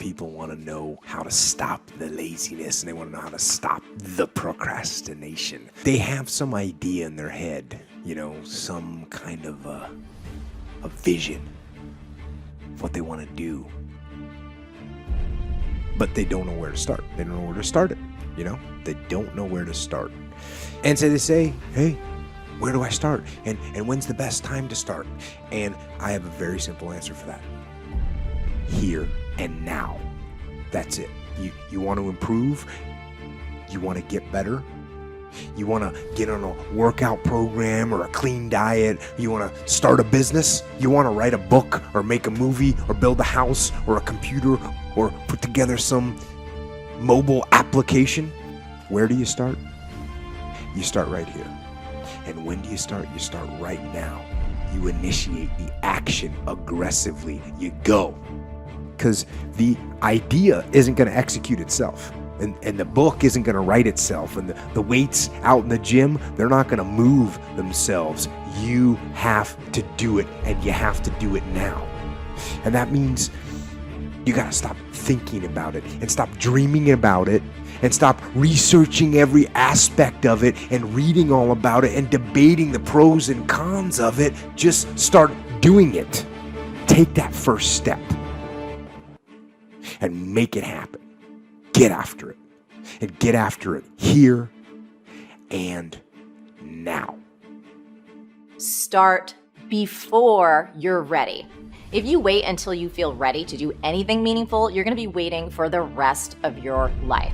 people want to know how to stop the laziness, and they want to know how to stop the procrastination. They have some idea in their head, some kind of a vision of what they want to do. But they don't know where to start. They don't know where to start it, They don't know where to start. And so they say, hey, where do I start? And when's the best time to start? And I have a very simple answer for that. Here and now. That's it. You want to improve? You want to get better? You want to get on a workout program or a clean diet? You want to start a business? You want to write a book or make a movie or build a house or a computer or put together some mobile application? Where do you start? You start right here. And when do you start? You start right now. You initiate the action aggressively. You go. Because the idea isn't going to execute itself. And the book isn't going to write itself. And the weights out in the gym, they're not going to move themselves. You have to do it, and you have to do it now. And that means you got to stop thinking about it and stop dreaming about it and stop researching every aspect of it and reading all about it and debating the pros and cons of it. Just start doing it. Take that first step and make it happen. Get after it. And get after it here and now. Start before you're ready. If you wait until you feel ready to do anything meaningful, you're going to be waiting for the rest of your life.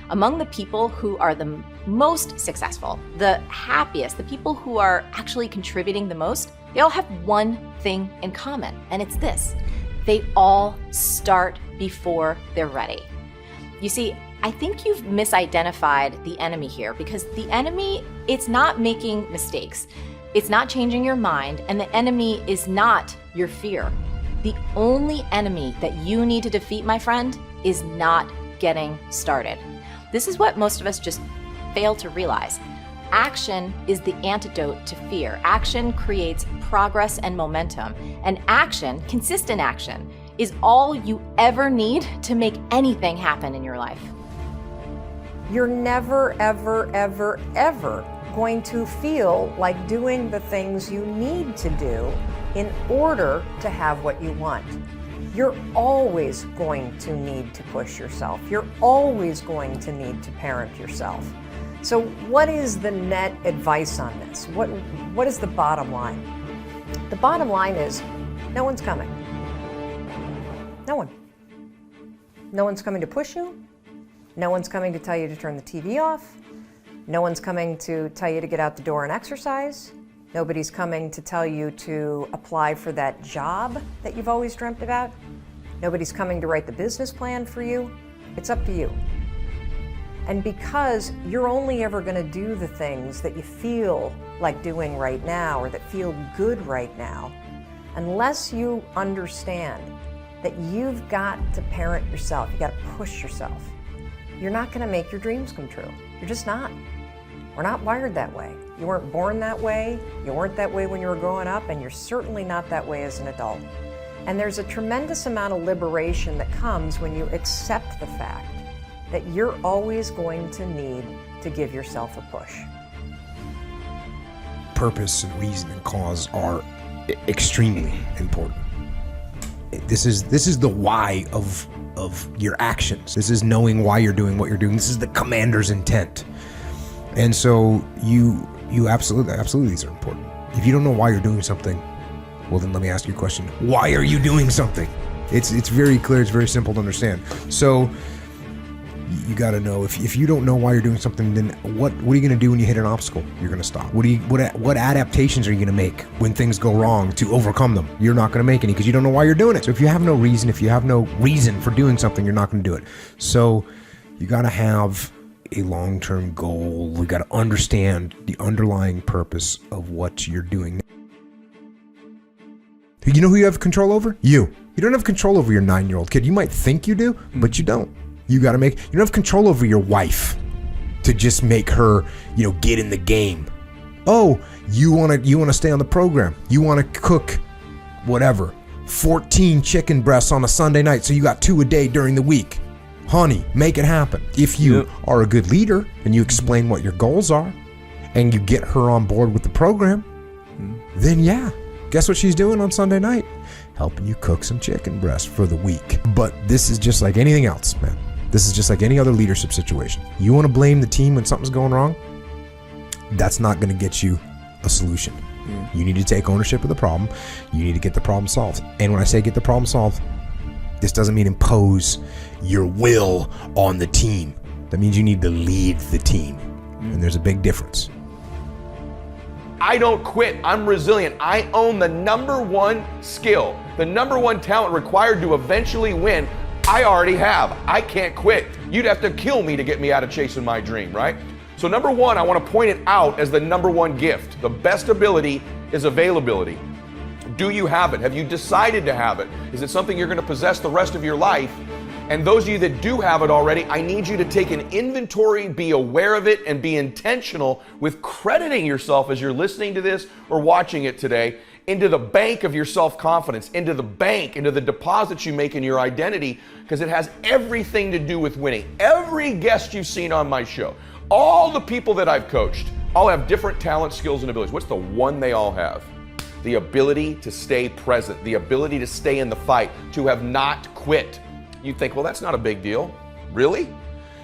Among the people who are the most successful, the happiest, the people who are actually contributing the most, they all have one thing in common, and it's this. They all start before they're ready. You see, I think you've misidentified the enemy here, because the enemy, it's not making mistakes. It's not changing your mind, and the enemy is not your fear. The only enemy that you need to defeat, my friend, is not getting started. This is what most of us just fail to realize. Action is the antidote to fear. Action creates progress and momentum. And action, consistent action, is all you ever need to make anything happen in your life. You're never, ever, ever, ever going to feel like doing the things you need to do in order to have what you want. You're always going to need to push yourself. You're always going to need to parent yourself. So what is the net advice on this? What is the bottom line? The bottom line is no one's coming. No one. No one's coming to push you. No one's coming to tell you to turn the TV off. No one's coming to tell you to get out the door and exercise. Nobody's coming to tell you to apply for that job that you've always dreamt about. Nobody's coming to write the business plan for you. It's up to you. And because you're only ever going to do the things that you feel like doing right now or that feel good right now, unless you understand that you've got to parent yourself, you got to push yourself, you're not going to make your dreams come true. You're just not. We're not wired that way. You weren't born that way, you weren't that way when you were growing up, and you're certainly not that way as an adult. And there's a tremendous amount of liberation that comes when you accept the fact that you're always going to need to give yourself a push. Purpose and reason and cause are extremely important. This is the why of your actions. This is knowing why you're doing what you're doing. This is the commander's intent. And so you absolutely these are important. If you don't know why you're doing something, well then let me ask you a question. Why are you doing something? It's very clear, it's very simple to understand. So you got to know, if you don't know why you're doing something, then what are you going to do when you hit an obstacle? You're going to stop. What adaptations are you going to make when things go wrong to overcome them? You're not going to make any because you don't know why you're doing it. So if you have no reason for doing something, you're not going to do it. So you got to have a long-term goal. We got to understand the underlying purpose of what you're doing. You know who you have control over? You don't have control over your 9-year-old kid. You might think you do, but you don't. You don't have control over your wife to just make her, get in the game. Oh, you want to stay on the program. You want to cook whatever. 14 chicken breasts on a Sunday night, so you got 2 a day during the week. Honey, make it happen. If you are a good leader and you explain what your goals are and you get her on board with the program, then yeah, guess what she's doing on Sunday night? Helping you cook some chicken breast for the week. But this is just like anything else, man. This is just like any other leadership situation. You want to blame the team when something's going wrong? That's not going to get you a solution. You need to take ownership of the problem. You need to get the problem solved. And when I say get the problem solved, this doesn't mean impose your will on the team. That means you need to lead the team. And there's a big difference. I don't quit. I'm resilient. I own the number one skill, the number one talent required to eventually win. I already have. I can't quit. You'd have to kill me to get me out of chasing my dream, right? So number one, I want to point it out as the number one gift. The best ability is availability. Do you have it? Have you decided to have it? Is it something you're going to possess the rest of your life? And those of you that do have it already, I need you to take an inventory, be aware of it, and be intentional with crediting yourself as you're listening to this or watching it today into the bank of your self-confidence, into the deposits you make in your identity, because it has everything to do with winning. Every guest you've seen on my show, all the people that I've coached, all have different talents, skills, and abilities. What's the one they all have? The ability to stay present, the ability to stay in the fight, to have not quit. You think, well, that's not a big deal. Really?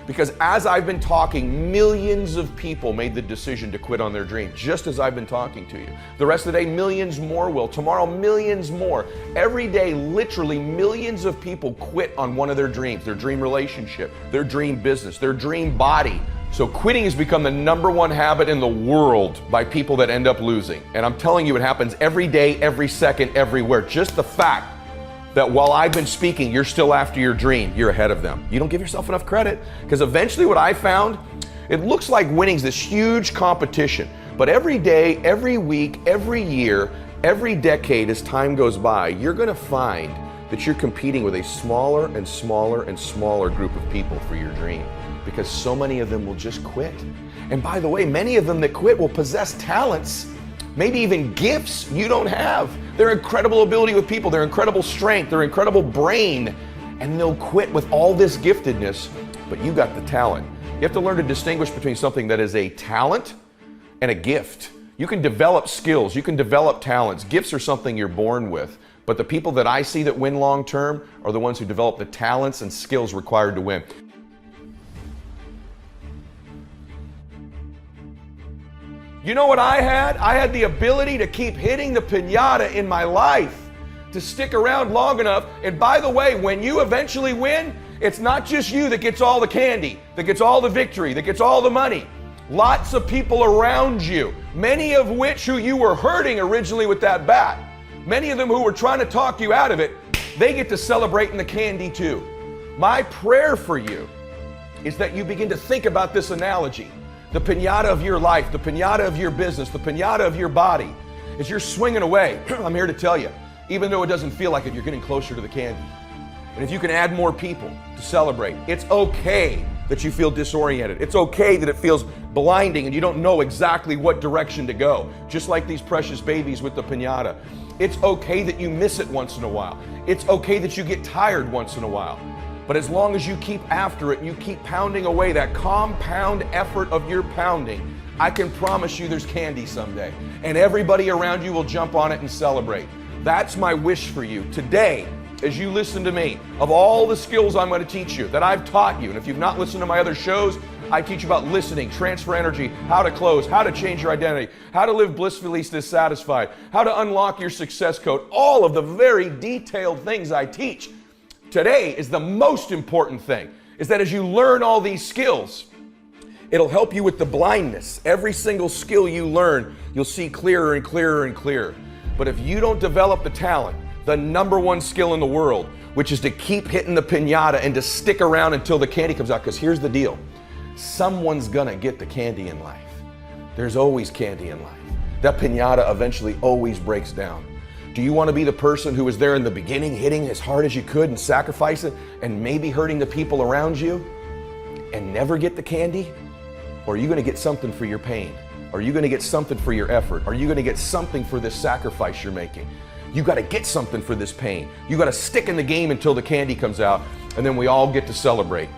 Because as I've been talking, millions of people made the decision to quit on their dream, just as I've been talking to you. The rest of the day, millions more will. Tomorrow, millions more. Every day, literally millions of people quit on one of their dreams, their dream relationship, their dream business, their dream body. So quitting has become the number one habit in the world by people that end up losing. And I'm telling you, it happens every day, every second, everywhere. Just the fact that while I've been speaking, you're still after your dream, you're ahead of them. You don't give yourself enough credit, because eventually what I found, it looks like winning's this huge competition. But every day, every week, every year, every decade as time goes by, you're gonna find that you're competing with a smaller and smaller and smaller group of people for your dream, because so many of them will just quit. And by the way, many of them that quit will possess talents, maybe even gifts you don't have. Their incredible ability with people, their incredible strength, their incredible brain, and they'll quit with all this giftedness, but you got the talent. You have to learn to distinguish between something that is a talent and a gift. You can develop skills, you can develop talents. Gifts are something you're born with, but the people that I see that win long term are the ones who develop the talents and skills required to win. You know what I had? I had the ability to keep hitting the piñata in my life, to stick around long enough. And by the way, when you eventually win, it's not just you that gets all the candy, that gets all the victory, that gets all the money. Lots of people around you, many of which who you were hurting originally with that bat, many of them who were trying to talk you out of it, they get to celebrate in the candy too. My prayer for you is that you begin to think about this analogy. The piñata of your life, the piñata of your business, the piñata of your body. As you're swinging away, I'm here to tell you, even though it doesn't feel like it, you're getting closer to the candy. And if you can add more people to celebrate, it's okay that you feel disoriented. It's okay that it feels blinding and you don't know exactly what direction to go, just like these precious babies with the piñata. It's okay that you miss it once in a while. It's okay that you get tired once in a while. But as long as you keep after it, you keep pounding away, that compound effort of your pounding, I can promise you there's candy someday. And everybody around you will jump on it and celebrate. That's my wish for you today, as you listen to me, of all the skills I'm going to teach you, that I've taught you. And if you've not listened to my other shows, I teach you about listening, transfer energy, how to close, how to change your identity, how to live blissfully dissatisfied, how to unlock your success code, all of the very detailed things I teach. Today is the most important thing, is that as you learn all these skills, it'll help you with the blindness. Every single skill you learn, you'll see clearer and clearer and clearer. But if you don't develop the talent, the number one skill in the world, which is to keep hitting the piñata and to stick around until the candy comes out, because here's the deal. Someone's gonna get the candy in life. There's always candy in life. That piñata eventually always breaks down. Do you want to be the person who was there in the beginning, hitting as hard as you could and sacrificing and maybe hurting the people around you and never get the candy? Or are you going to get something for your pain? Are you going to get something for your effort? Are you going to get something for this sacrifice you're making? You got to get something for this pain. You got to stick in the game until the candy comes out, and then we all get to celebrate.